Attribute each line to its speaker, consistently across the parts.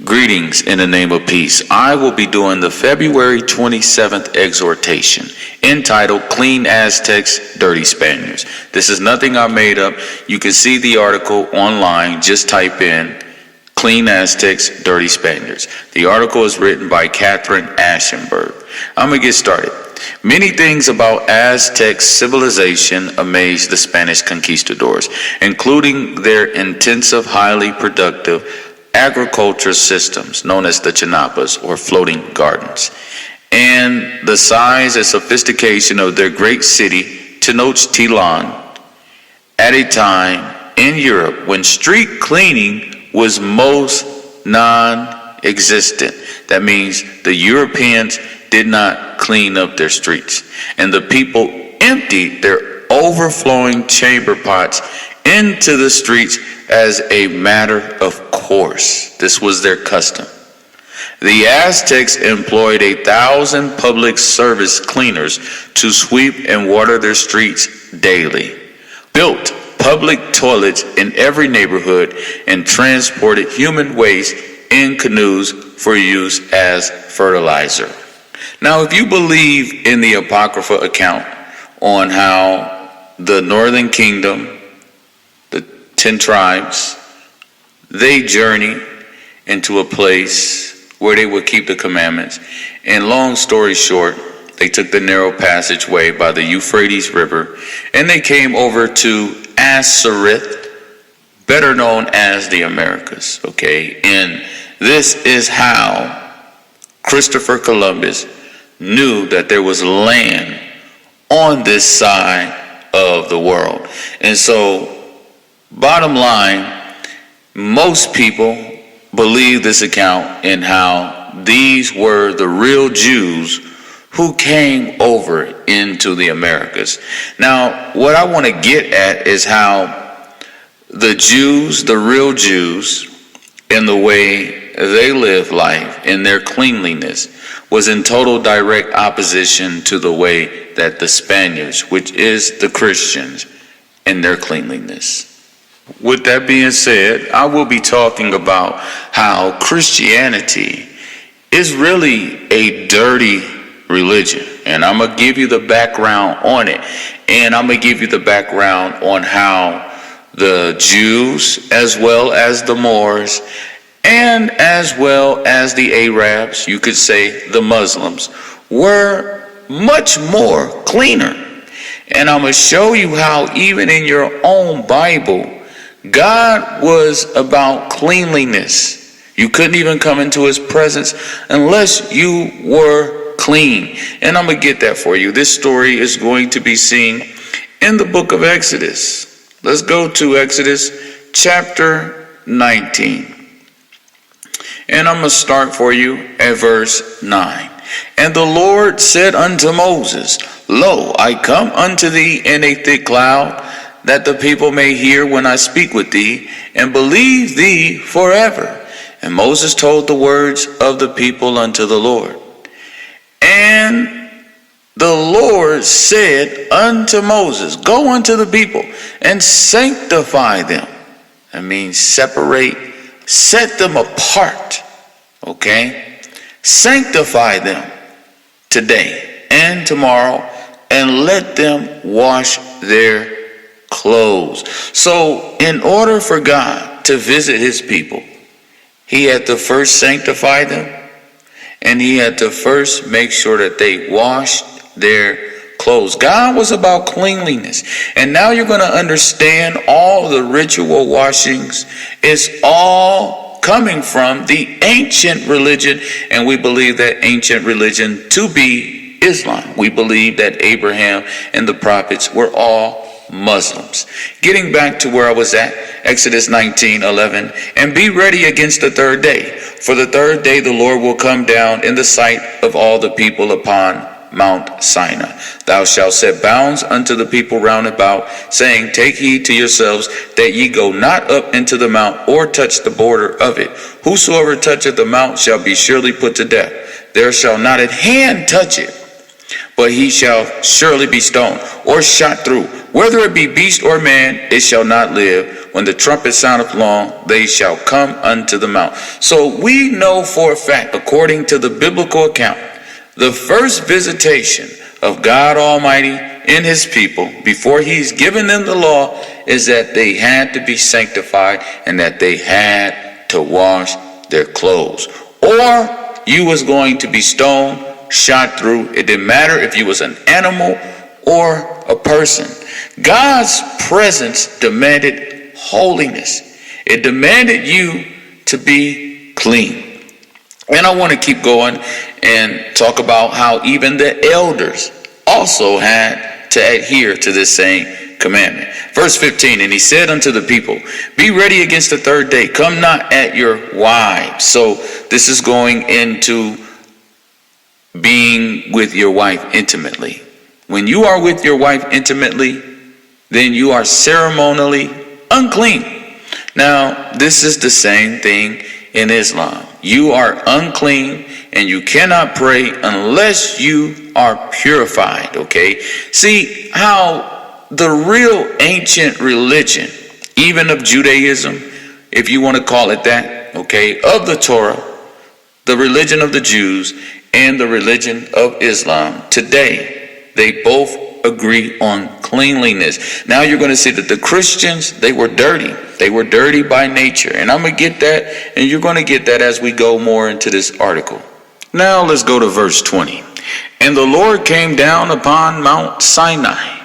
Speaker 1: Greetings in the name of peace. I will be doing the February 27th exhortation entitled Clean Aztecs, Dirty Spaniards. This is nothing I made up. You can see the article online. Just type in Clean Aztecs, Dirty Spaniards. The article is written by Catherine Ashenberg. I'm going to get started. Many things about Aztec civilization amazed the Spanish conquistadors, including their intensive, highly productive agriculture systems known as the chinapas, or floating gardens, and the size and sophistication of their great city, Tenochtitlan, at a time in Europe when street cleaning was most non-existent. That means the Europeans did not clean up their streets, and the people emptied their overflowing chamber pots into the streets as a matter of course. This was their custom. The Aztecs employed 1,000 public service cleaners to sweep and water their streets daily, built public toilets in every neighborhood, and transported human waste in canoes for use as fertilizer. Now, if you believe in the Apocrypha account on how the Northern Kingdom, 10 tribes, they journeyed into a place where they would keep the commandments. And long story short, they took the narrow passageway by the Euphrates River, and they came over to Azareth, better known as the Americas, okay? And this is how Christopher Columbus knew that there was land on this side of the world. And so, bottom line, most people believe this account in how these were the real Jews who came over into the Americas. Now, what I want to get at is how the Jews, the real Jews, in the way they live life, in their cleanliness, was in total direct opposition to the way that the Spaniards, which is the Christians, in their cleanliness. With that being said, I will be talking about how Christianity is really a dirty religion. And I'm going to give you the background on it. And I'm going to give you the background on how the Jews, as well as the Moors, and as well as the Arabs, you could say the Muslims, were much more cleaner. And I'm going to show you how even in your own Bible, God was about cleanliness. You couldn't even come into his presence unless you were clean. And I'm going to get that for you. This story is going to be seen in the book of Exodus. Let's go to Exodus chapter 19. And I'm going to start for you at verse 9. And the Lord said unto Moses, Lo, I come unto thee in a thick cloud, that the people may hear when I speak with thee, and believe thee forever. And Moses told the words of the people unto the Lord. And the Lord said unto Moses, Go unto the people, and sanctify them. That means separate, set them apart, okay? Sanctify them today and tomorrow, and let them wash their clothes. So in order for God to visit his people, he had to first sanctify them, and he had to first make sure that they washed their clothes. God was about cleanliness. And now you're going to understand all the ritual washings is all coming from the ancient religion, and we believe that ancient religion to be Islam. We believe that Abraham and the prophets were all Muslims. Getting back to where I was at, Exodus 19:11, and be ready against the third day. For the third day the Lord will come down in the sight of all the people upon Mount Sinai. Thou shalt set bounds unto the people round about, saying, Take heed to yourselves that ye go not up into the mount, or touch the border of it. Whosoever toucheth the mount shall be surely put to death. There shall not a hand touch it, but he shall surely be stoned, or shot through, whether it be beast or man, it shall not live. When the trumpet soundeth long, they shall come unto the mount. So we know for a fact, according to the biblical account, the first visitation of God Almighty in his people before he's given them the law is that they had to be sanctified and that they had to wash their clothes, or you was going to be stoned, shot through. It didn't matter if you was an animal or a person. God's presence demanded holiness. It demanded you to be clean. And I want to keep going and talk about how even the elders also had to adhere to this same commandment. Verse 15, and he said unto the people, be ready against the third day. Come not at your wives. So this is going into being with your wife intimately. When you are with your wife intimately, then you are ceremonially unclean. Now, this is the same thing in Islam. You are unclean and you cannot pray unless you are purified, okay? See how the real ancient religion, even of Judaism, if you want to call it that, okay, of the Torah, the religion of the Jews, and the religion of Islam, today, they both agree on cleanliness. Now you're going to see that the Christians, they were dirty. They were dirty by nature. And I'm going to get that, and you're going to get that as we go more into this article. Now let's go to verse 20. And the Lord came down upon Mount Sinai,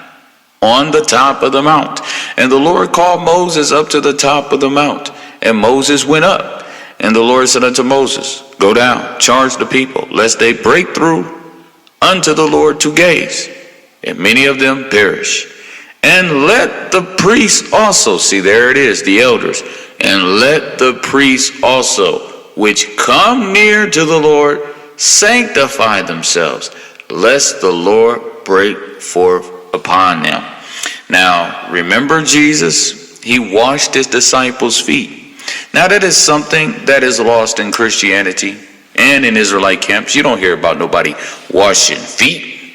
Speaker 1: on the top of the mount. And the Lord called Moses up to the top of the mount. And Moses went up. And the Lord said unto Moses, go down, charge the people, lest they break through unto the Lord to gaze, and many of them perish. And let the priests also, see there it is, the elders, and let the priests also, which come near to the Lord, sanctify themselves, lest the Lord break forth upon them. Now, remember Jesus, he washed his disciples' feet. Now that is something that is lost in Christianity and in Israelite camps. You don't hear about nobody washing feet.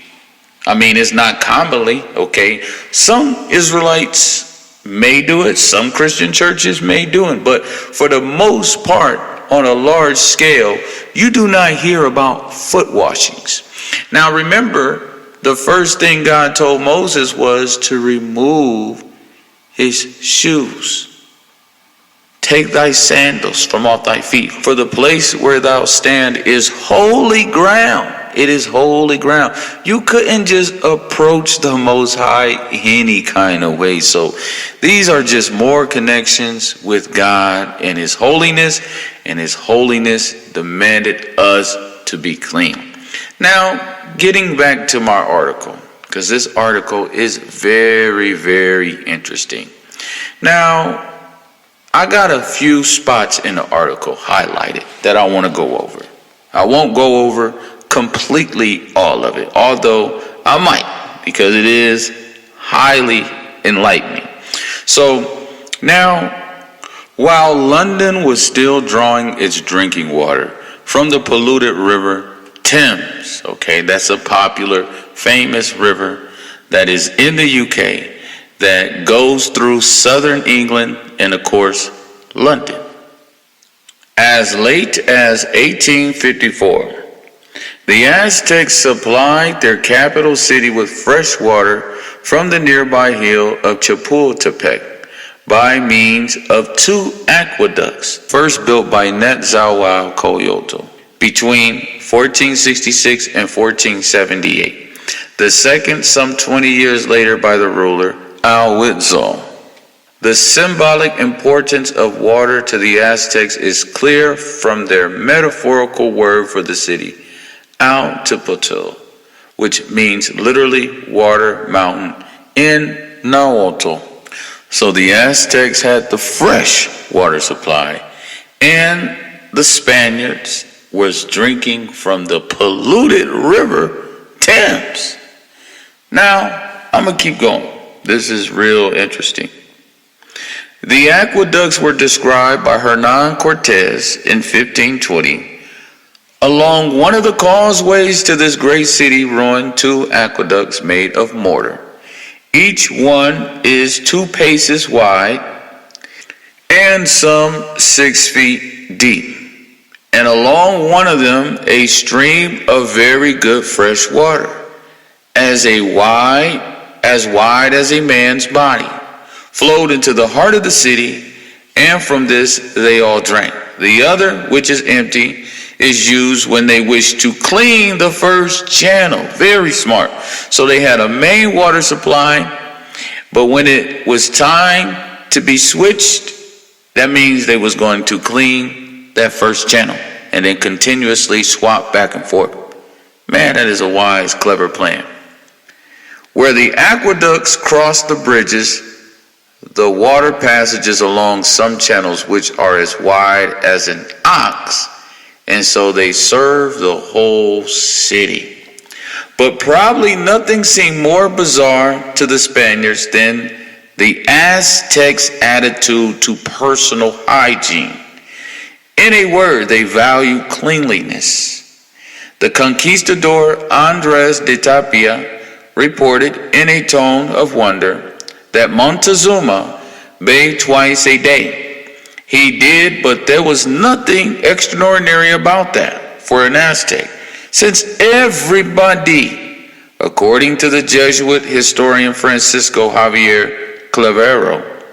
Speaker 1: I mean, it's not commonly, okay? Some Israelites may do it. Some Christian churches may do it. But for the most part, on a large scale, you do not hear about foot washings. Now remember, the first thing God told Moses was to remove his shoes. Take thy sandals from off thy feet, for the place where thou stand is holy ground. It is holy ground. You couldn't just approach the Most High any kind of way. So these are just more connections with God and his holiness demanded us to be clean. Now, getting back to my article, because this article is very, very interesting. Now, I got a few spots in the article highlighted that I want to go over. I won't go over completely all of it, although I might, because it is highly enlightening. So now, while London was still drawing its drinking water from the polluted river Thames, okay, that's a popular, famous river that is in the UK that goes through southern England and, of course, London. As late as 1854, the Aztecs supplied their capital city with fresh water from the nearby hill of Chapultepec by means of two aqueducts, first built by Netzahualcoyotl between 1466 and 1478. The second some 20 years later by the ruler Alhuitzal. The symbolic importance of water to the Aztecs is clear from their metaphorical word for the city, Altepotl, which means literally water mountain in Nahuatl. So the Aztecs had the fresh water supply, and the Spaniards was drinking from the polluted river Thames. Now, I'm going to keep going. This is real interesting. The aqueducts were described by Hernan Cortez in 1520. Along one of the causeways to this great city ruined two aqueducts made of mortar. Each one is 2 paces wide and some 6 feet deep. And along one of them a stream of very good fresh water, as wide as a man's body, flowed into the heart of the city, and from this they all drank. The other, which is empty, is used when they wish to clean the first channel. Very smart. So they had a main water supply, but when it was time to be switched, that means they was going to clean that first channel and then continuously swap back and forth. Man, that is a wise, clever plan. Where the aqueducts cross the bridges, the water passages along some channels which are as wide as an ox, and so they serve the whole city. But probably nothing seemed more bizarre to the Spaniards than the Aztecs' attitude to personal hygiene. In a word, they value cleanliness. The conquistador Andres de Tapia reported in a tone of wonder that Montezuma bathed twice a day. He did, but there was nothing extraordinary about that for an Aztec, since everybody, according to the Jesuit historian Francisco Javier Clavero,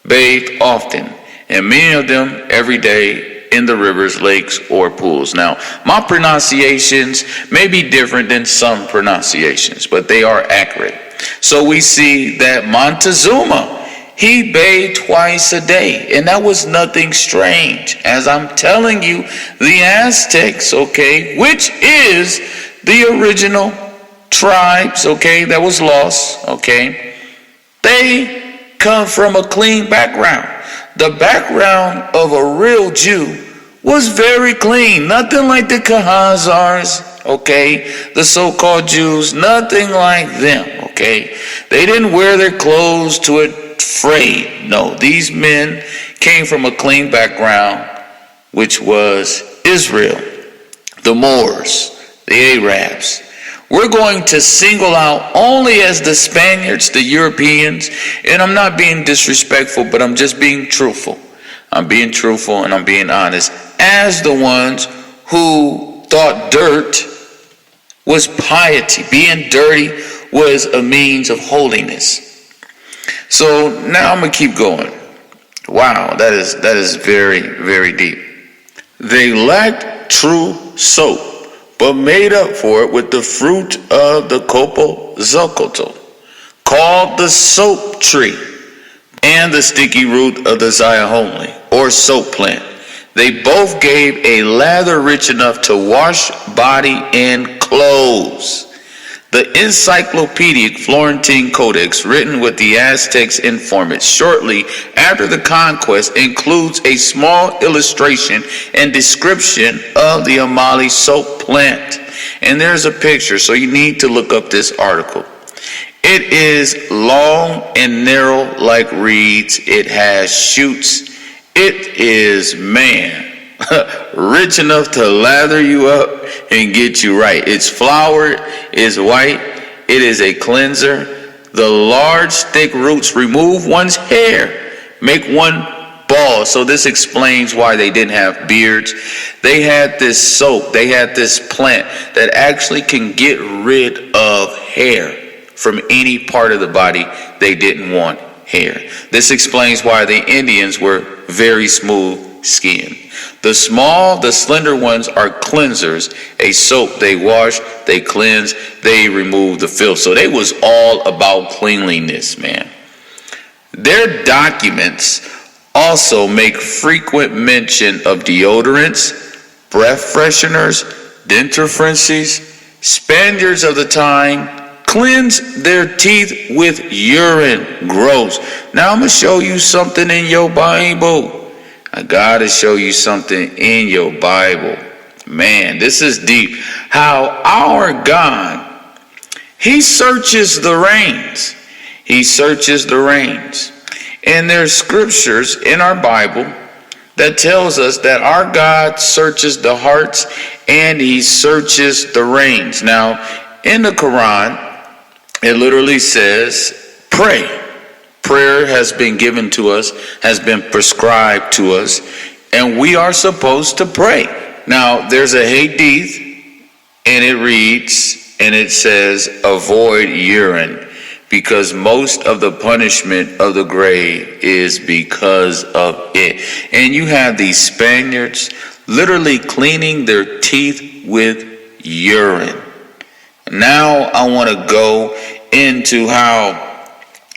Speaker 1: bathed often, and many of them every day in the rivers, lakes, or pools. Now, my pronunciations may be different than some pronunciations, but they are accurate. So we see that Montezuma, he bathed twice a day, and that was nothing strange. As I'm telling you, the Aztecs, okay, which is the original tribes, okay, that was lost, okay, they come from a clean background. The background of a real Jew was very clean, nothing like the Khazars, okay, the so-called Jews, nothing like them, okay. They didn't wear their clothes to a frayed. No, these men came from a clean background, which was Israel, the Moors, the Arabs. We're going to single out only as the Spaniards, the Europeans, and I'm not being disrespectful, but I'm just being truthful. I'm being truthful and I'm being honest, as the ones who thought dirt was piety. Being dirty was a means of holiness. So now I'm going to keep going. Wow, that is very, very deep. They lacked true soap, but made up for it with the fruit of the Copal-Zocotl, called the soap tree, and the sticky root of the Zyahomely, or soap plant. They both gave a lather rich enough to wash body and clothes. The Encyclopedic Florentine Codex, written with the Aztecs informant shortly after the conquest, includes a small illustration and description of the Amali soap plant. And there's a picture, so you need to look up this article. It is long and narrow like reeds. It has shoots. It is, man, rich enough to lather you up and get you right. It's flowered, it's white, it is a cleanser. The large thick roots remove one's hair, make one bald. So this explains why they didn't have beards. They had this soap, they had this plant that actually can get rid of hair from any part of the body they didn't want hair. This explains why the Indians were very smooth skinned. The small, the slender ones are cleansers, a soap. They wash, they cleanse, they remove the filth. So they was all about cleanliness, man. Their documents also make frequent mention of deodorants, breath fresheners, dentifrices. Spaniards of the time cleanse their teeth with urine. Gross. Now I'm going to show you something in your Bible. I gotta show you something in your Bible. Man, this is deep. How our God, He searches the reins. He searches the reins. And there's scriptures in our Bible that tells us that our God searches the hearts and He searches the reins. Now, in the Quran, it literally says, Pray. Prayer has been given to us, has been prescribed to us, and we are supposed to pray. Now, there's a hadith, and it reads, and it says, avoid urine, because most of the punishment of the grave is because of it. And you have these Spaniards literally cleaning their teeth with urine. Now I want to go into how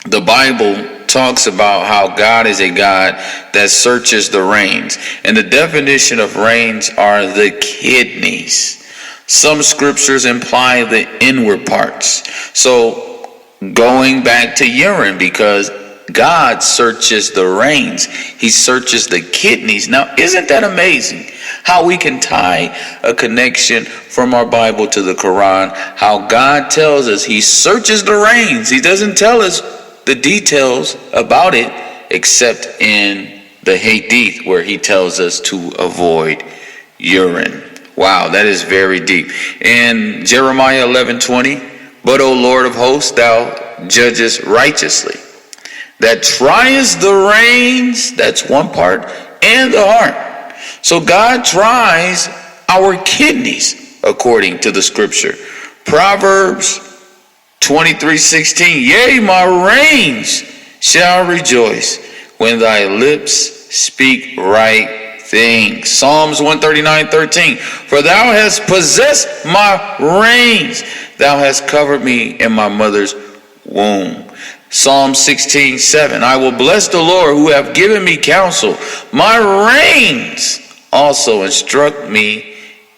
Speaker 1: the Bible talks about how God is a God that searches the reins. And the definition of reins are the kidneys. Some scriptures imply the inward parts. So going back to urine, because God searches the reins. He searches the kidneys. Now, isn't that amazing? How we can tie a connection from our Bible to the Quran. How God tells us he searches the reins. He doesn't tell us the details about it except in the hadith where he tells us to avoid urine. Wow, that is very deep. In Jeremiah 11:20, but O Lord of hosts, thou judgest righteously, that triest the reins, that's one part, and the heart. So God tries our kidneys according to the scripture. Proverbs 23:16, yea, my reins shall rejoice when thy lips speak right things. Psalms 139:13, for thou hast possessed my reins, thou hast covered me in my mother's womb. Psalm 16:7, I will bless the Lord who have given me counsel. My reins also instruct me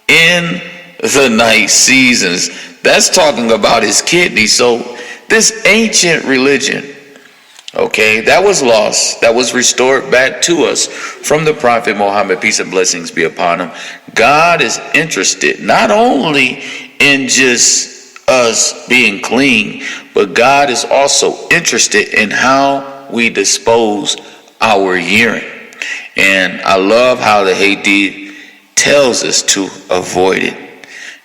Speaker 1: in the night seasons. That's talking about his kidney. So this ancient religion, okay, that was lost, that was restored back to us from the Prophet Muhammad, peace and blessings be upon him. God is interested not only in just us being clean, but God is also interested in how we dispose our urine. And I love how the hadith tells us to avoid it.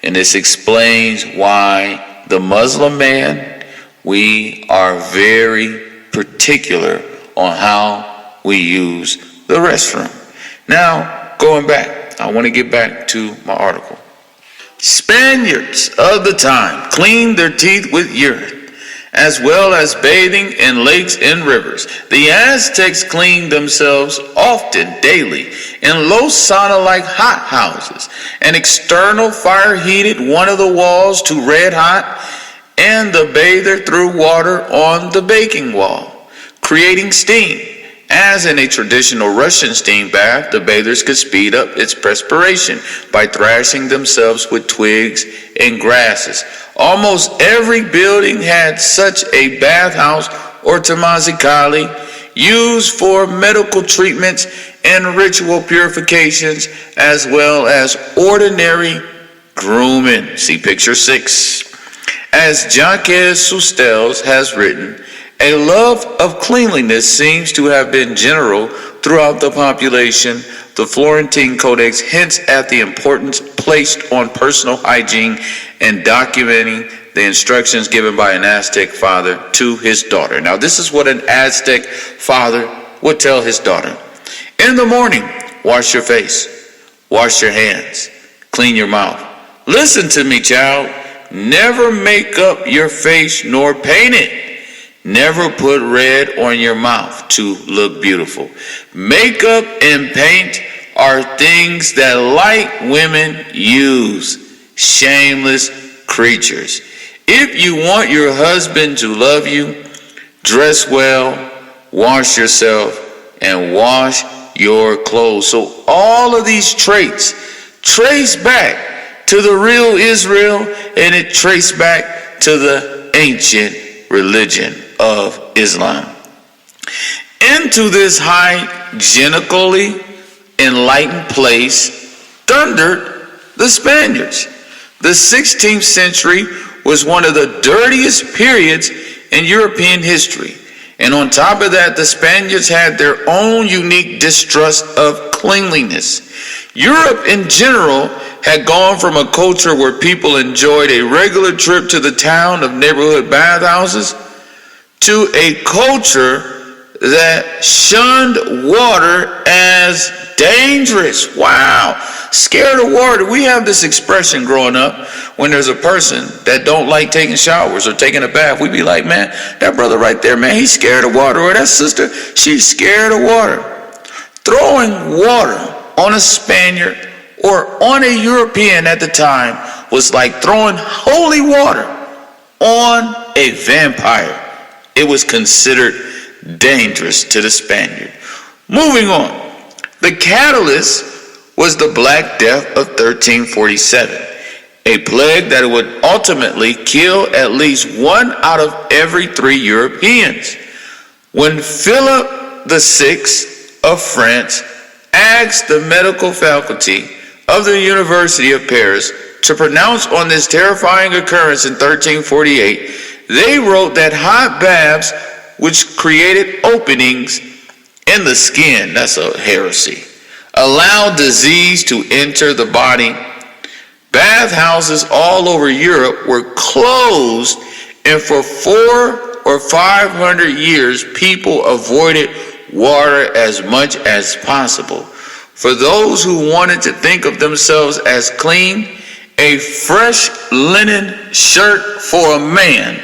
Speaker 1: And this explains why the Muslim man, we are very particular on how we use the restroom. Now, going back, I want to get back to my article. Spaniards of the time cleaned their teeth with urine, as well as bathing in lakes and rivers. The Aztecs cleaned themselves often daily in low sauna-like hot houses. An external fire heated one of the walls to red hot, and the bather threw water on the baking wall, creating steam. As in a traditional Russian steam bath, the bathers could speed up its perspiration by thrashing themselves with twigs and grasses. Almost every building had such a bathhouse or temazicali, used for medical treatments and ritual purifications, as well as ordinary grooming. See picture 6. As Jacques Soustelles has written, a love of cleanliness seems to have been general throughout the population. The Florentine Codex hints at the importance placed on personal hygiene and documenting the instructions given by an Aztec father to his daughter. Now, this is what an Aztec father would tell his daughter. In the morning, wash your face, wash your hands, clean your mouth. Listen to me, child. Never make up your face nor paint it. Never put red on your mouth to look beautiful. Makeup and paint are things that light women use. Shameless creatures. If you want your husband to love you, dress well, wash yourself, and wash your clothes. So all of these traits trace back to the real Israel, and it traced back to the ancient religion of Islam. Into this hygienically enlightened place thundered the Spaniards. The 16th century was one of the dirtiest periods in European history. And on top of that, the Spaniards had their own unique distrust of cleanliness. Europe in general had gone from a culture where people enjoyed a regular trip to the town of neighborhood bathhouses to a culture that shunned water as dangerous. Wow. Scared of water. We have this expression growing up when there's a person that don't like taking showers or taking a bath. We be like, man, that brother right there, man, he's scared of water. Or that sister, she's scared of water. Throwing water on a Spaniard or on a European at the time was like throwing holy water on a vampire. It was considered dangerous to the Spaniard. Moving on. The catalyst was the Black Death of 1347, a plague that would ultimately kill at least 1 out of every 3 Europeans. When Philip VI of France asked the medical faculty of the University of Paris to pronounce on this terrifying occurrence in 1348, they wrote that hot baths, which created openings in the skin, that's a heresy, allowed disease to enter the body. Bathhouses all over Europe were closed, and for 400 or 500 years, people avoided water as much as possible. For those who wanted to think of themselves as clean, a fresh linen shirt for a man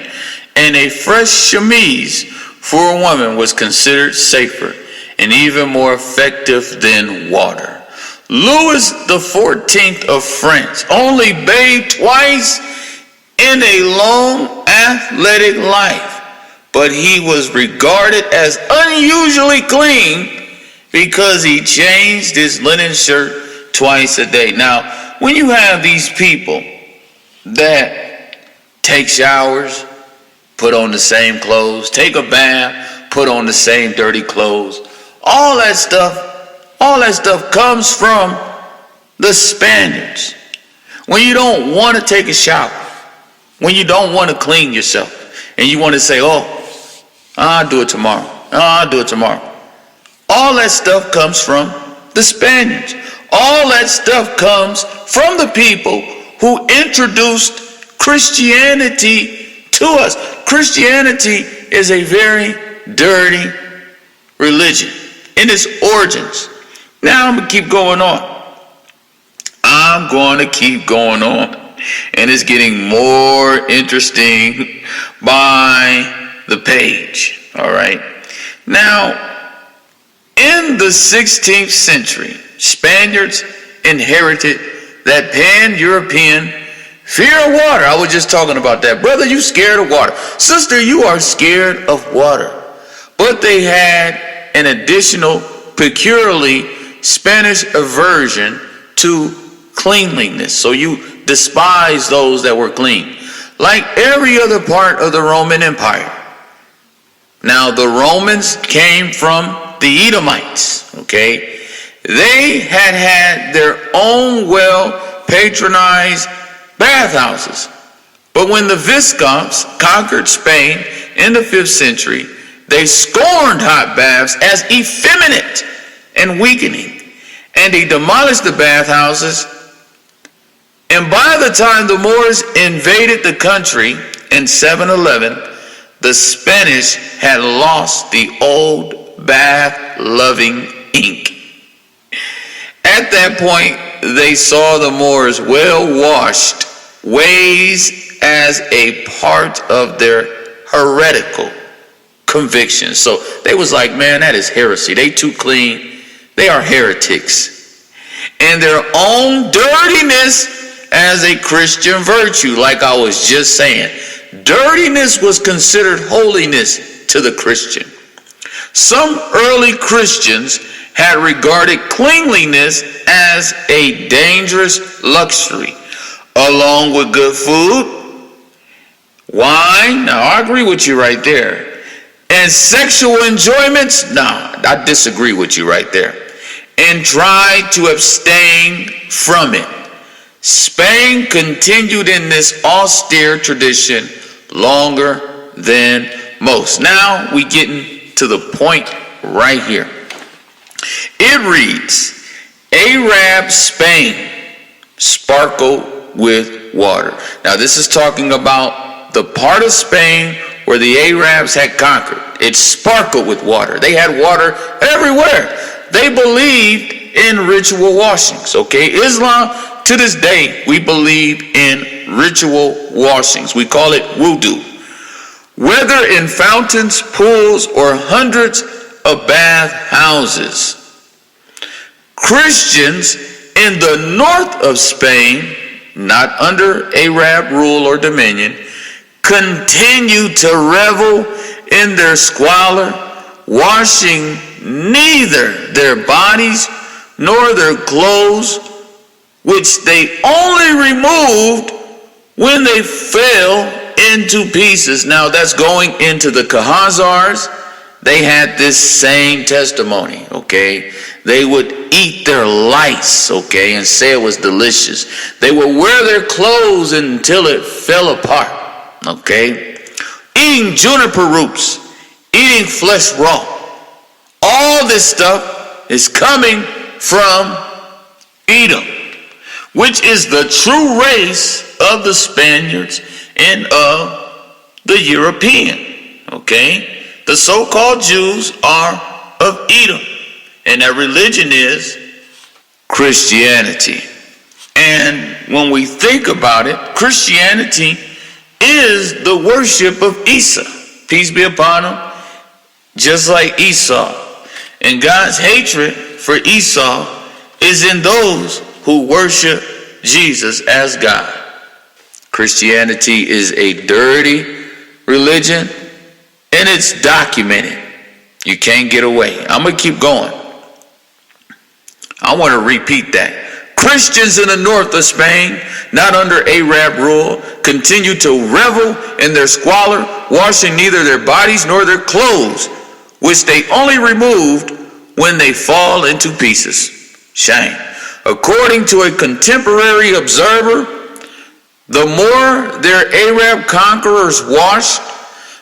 Speaker 1: and a fresh chemise for a woman was considered safer and even more effective than water. Louis XIV of France only bathed twice in a long athletic life, but he was regarded as unusually clean because he changed his linen shirt twice a day. Now, when you have these people that take showers, put on the same clothes, take a bath, put on the same dirty clothes, all that stuff comes from the Spaniards. When you don't want to take a shower, when you don't want to clean yourself, and you want to say, I'll do it tomorrow. I'll do it tomorrow. All that stuff comes from the Spaniards. All that stuff comes from the people who introduced Christianity to us. Christianity is a very dirty religion in its origins. Now I'm going to keep going on. I'm going to keep going on. And it's getting more interesting by the page. All right. Now, in the 16th century, Spaniards inherited that pan-European fear of water. I was just talking about that. Brother, you scared of water. Sister, you are scared of water. But they had an additional, peculiarly Spanish aversion to cleanliness. So you despise those that were clean. Like every other part of the Roman Empire. Now, the Romans came from the Edomites, okay? They had their own well-patronized bathhouses. But when the Visigoths conquered Spain in the 5th century, they scorned hot baths as effeminate and weakening, and they demolished the bathhouses. And by the time the Moors invaded the country in 711, the Spanish had lost the old bath-loving ink. At that point, they saw the Moors' well-washed ways as a part of their heretical convictions. So they was like, man, that is heresy. They too clean. They are heretics. And their own dirtiness as a Christian virtue, like I was just saying. Dirtiness was considered holiness to the Christian. Some early Christians had regarded cleanliness as a dangerous luxury, along with good food, wine, now I agree with you right there, and sexual enjoyments, no, I disagree with you right there, and tried to abstain from it. Spain continued in this austere tradition longer than most. Now we getting to the point right here. It reads, Arab Spain sparkled with water. Now this is talking about the part of Spain where the Arabs had conquered. It sparkled with water. They had water everywhere. They believed in ritual washings, okay? Islam, to this day, we believe in ritual washings. We call it wudu. Whether in fountains, pools, or hundreds of bath houses. Christians in the north of Spain, not under Arab rule or dominion, continue to revel in their squalor, washing neither their bodies nor their clothes, which they only removed when they fell into pieces. Now that's going into the Khazars. They had this same testimony, okay? They would eat their lice, okay, and say it was delicious. They would wear their clothes until it fell apart, okay? Eating juniper roots, eating flesh raw. All this stuff is coming from Edom, which is the true race of the Spaniards and of the European, okay? The so-called Jews are of Edom, and their religion is Christianity. And when we think about it, Christianity is the worship of Esau, peace be upon him, just like Esau. And God's hatred for Esau is in those who worship Jesus as God. Christianity is a dirty religion, and it's documented. You can't get away. I'm going to keep going. I want to repeat that. Christians in the north of Spain, not under Arab rule, continue to revel in their squalor, washing neither their bodies nor their clothes, which they only removed when they fall into pieces. Shame. According to a contemporary observer, the more their Arab conquerors washed,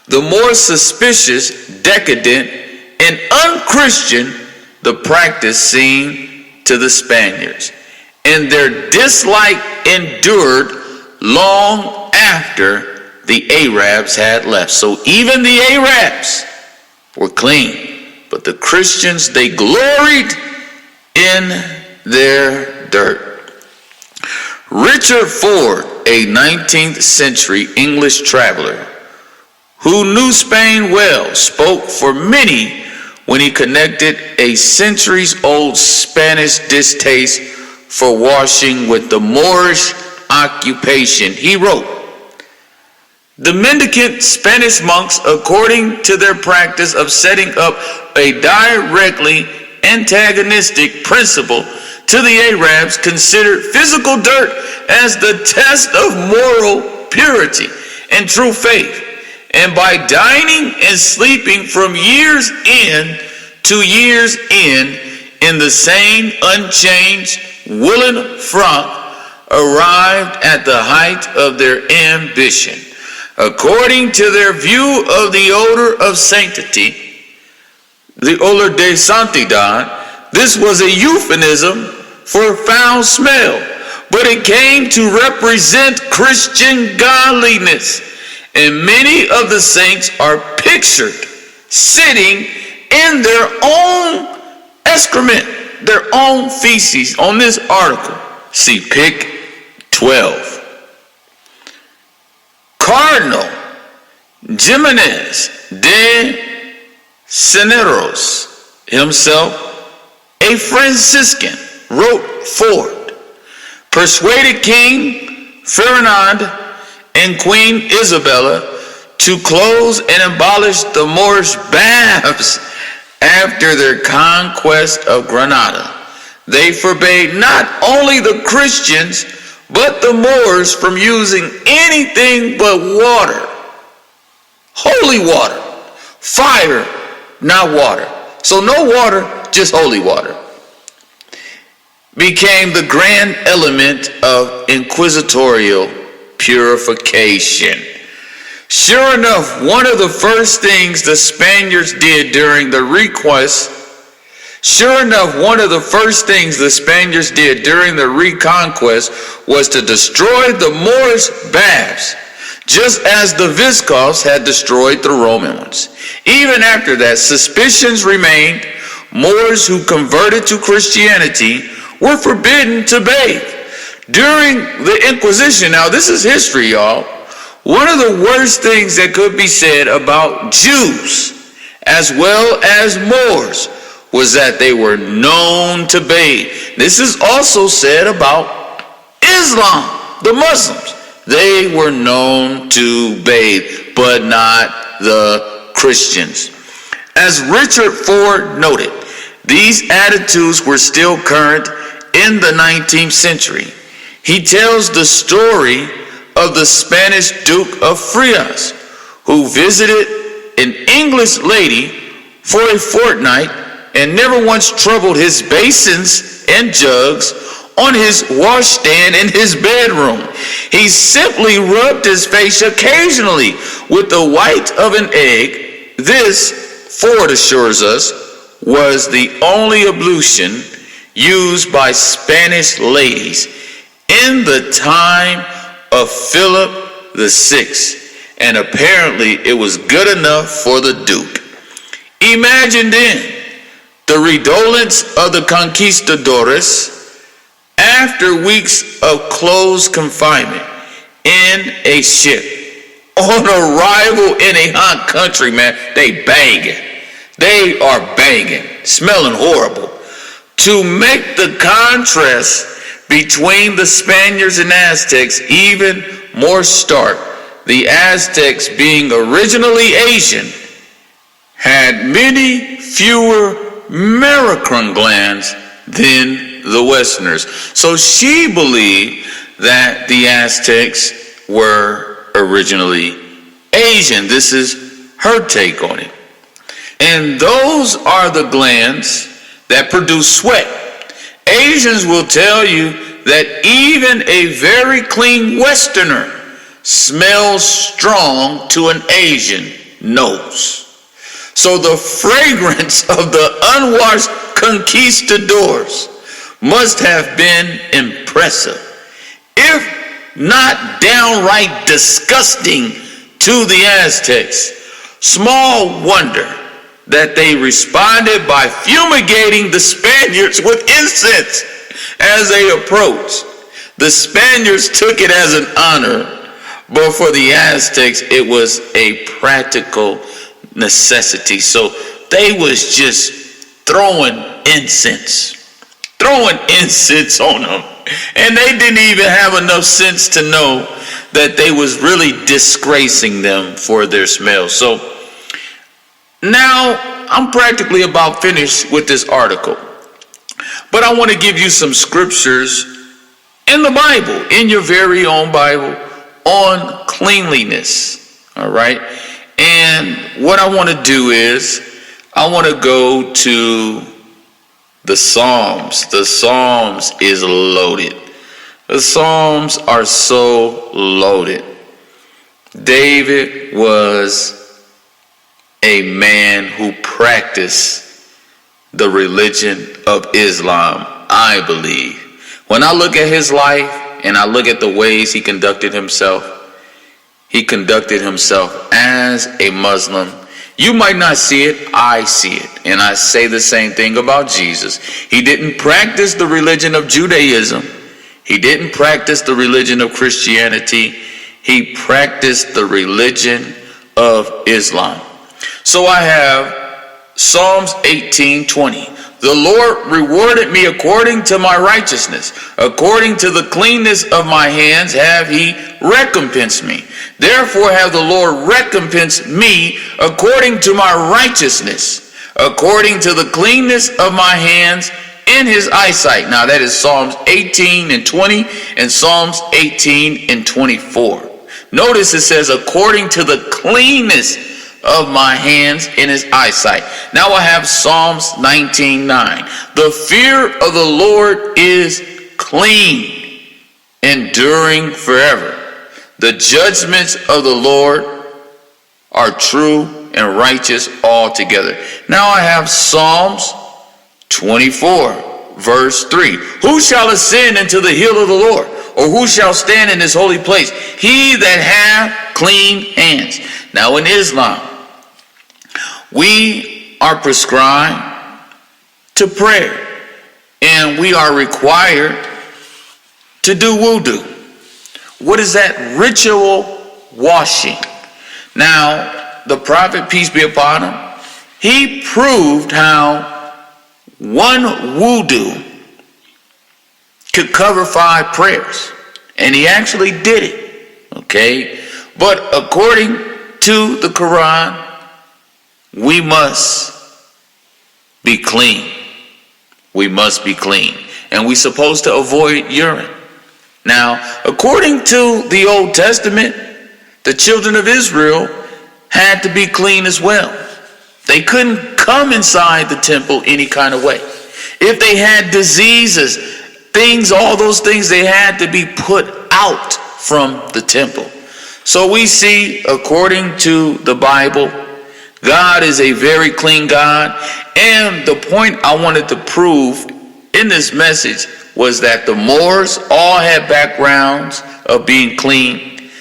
Speaker 1: the more suspicious, decadent, and unchristian the practice seemed to the Spaniards, and their dislike endured long after the Arabs had left. So even the Arabs were clean, but the Christians, they gloried in their dirt. Richard Ford, a 19th century English traveler who knew Spain well, spoke for many when he connected a centuries-old Spanish distaste for washing with the Moorish occupation. He wrote, "The mendicant Spanish monks, according to their practice of setting up a directly antagonistic principle to the Arabs, considered physical dirt as the test of moral purity and true faith. And by dining and sleeping from year's end to year's end in the same unchanged woolen frock, arrived at the height of their ambition. According to their view of the odor of sanctity, the olor de santidad, this was a euphemism for foul smell, but it came to represent Christian godliness. And many of the saints are pictured sitting in their own excrement, their own feces. On this article, see Pic 12. Cardinal Jimenez de Cisneros, himself a Franciscan, wrote Ford, persuaded King Ferdinand and Queen Isabella to close and abolish the Moorish baths after their conquest of Granada. They forbade not only the Christians, but the Moors from using anything but water. Holy water. Fire, not water. So no water, just holy water. Became the grand element of inquisitorial purification. Sure enough, one of the first things the Spaniards did during the reconquest was to destroy the Moorish baths. just as the Visigoths had destroyed the Roman ones. Even after that, suspicions remained. Moors who converted to Christianity were forbidden to bathe. During the Inquisition, now this is history, y'all, one of the worst things that could be said about Jews as well as Moors was that they were known to bathe. This is also said about Islam, the Muslims. They were known to bathe, but not the Christians. As Richard Ford noted, these attitudes were still current in the 19th century. He tells the story of the Spanish Duke of Frias, who visited an English lady for a fortnight and never once troubled his basins and jugs on his washstand in his bedroom. He simply rubbed his face occasionally with the white of an egg. This, Ford assures us, was the only ablution used by Spanish ladies in the time of Philip VI, and apparently it was good enough for the Duke. Imagine then the redolence of the conquistadores after weeks of close confinement in a ship. On arrival in a hot country, man, they banging. They are banging, smelling horrible. To make the contrast between the Spaniards and Aztecs even more stark, the Aztecs, being originally Asian, had many fewer Maricrine glands than the Westerners. So she believed that the Aztecs were originally Asian. This is her take on it. And those are the glands that produce sweat. Asians will tell you that even a very clean Westerner smells strong to an Asian nose. So the fragrance of the unwashed conquistadors must have been impressive, if not downright disgusting to the Aztecs. Small wonder that they responded by fumigating the Spaniards with incense as they approached. The Spaniards took it as an honor, but for the Aztecs it was a practical necessity. So they was just throwing incense on them, and they didn't even have enough sense to know that they was really disgracing them for their smell. So now I'm practically about finished with this article, but I want to give you some scriptures in the Bible, in your very own Bible, on cleanliness. All right. And what I want to do is I want to go to the Psalms. The Psalms is loaded. The Psalms are so loaded. David was a man who practiced the religion of Islam, I believe. When I look at his life and I look at the ways he conducted himself as a Muslim. You might not see it, I see it. And I say the same thing about Jesus. He didn't practice the religion of Judaism. He didn't practice the religion of Christianity. He practiced the religion of Islam. So I have Psalms 18:20. The Lord rewarded me according to my righteousness. According to the cleanness of my hands have he recompensed me. Therefore have the Lord recompensed me according to my righteousness, according to the cleanness of my hands in his eyesight. Now that is Psalms 18:20 and Psalms 18:24. Notice it says, according to the cleanness of my hands in his eyesight. Now I have Psalms 19:9. The fear of the Lord is clean, enduring forever. The judgments of the Lord are true and righteous altogether. Now I have Psalms 24, verse 3. Who shall ascend into the hill of the Lord? or who shall stand in this holy place? He that hath clean hands. Now in Islam, we are prescribed to prayer, and we are required to do wudu. What is that? Ritual washing. Now, the Prophet, peace be upon him, he proved how one wudu could cover 5 prayers. And he actually did it. Okay? But according to the Quran, we must be clean. We must be clean. And we're supposed to avoid urine. Now, according to the Old Testament, the children of Israel had to be clean as well. They couldn't come inside the temple any kind of way. If they had diseases, things, all those things, they had to be put out from the temple. So we see, according to the Bible, God is a very clean God. And the point I wanted to prove in this message was that the Moors all had backgrounds of being clean.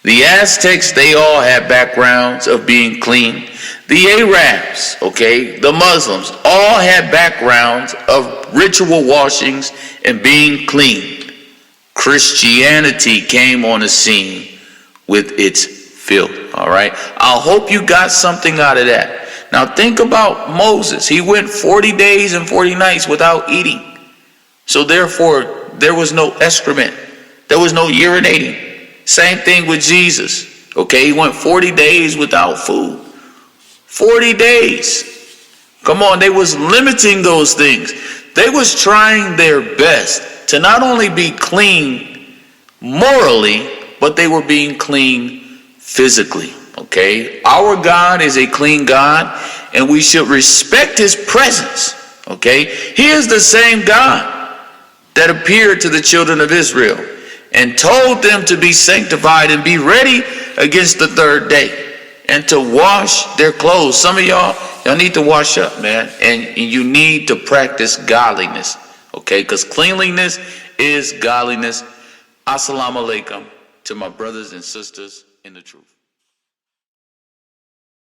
Speaker 1: The Aztecs, they all had backgrounds of being clean. The Arabs, okay, the Muslims, all had backgrounds of ritual washings and being clean. Christianity came on the scene with its filth, all right? I hope you got something out of that. Now think about Moses. He went 40 days and 40 nights without eating. So therefore, there was no excrement. There was no urinating. Same thing with Jesus. Okay, he went 40 days without food. 40 days. Come on, they was limiting those things. They was trying their best to not only be clean morally, but they were being clean physically. Okay, our God is a clean God, and we should respect his presence. Okay, he is the same God that appeared to the children of Israel and told them to be sanctified and be ready against the third day and to wash their clothes. Some of y'all need to wash up, man, and you need to practice godliness, okay, because cleanliness is godliness. Assalamu alaikum to my brothers and sisters in the truth.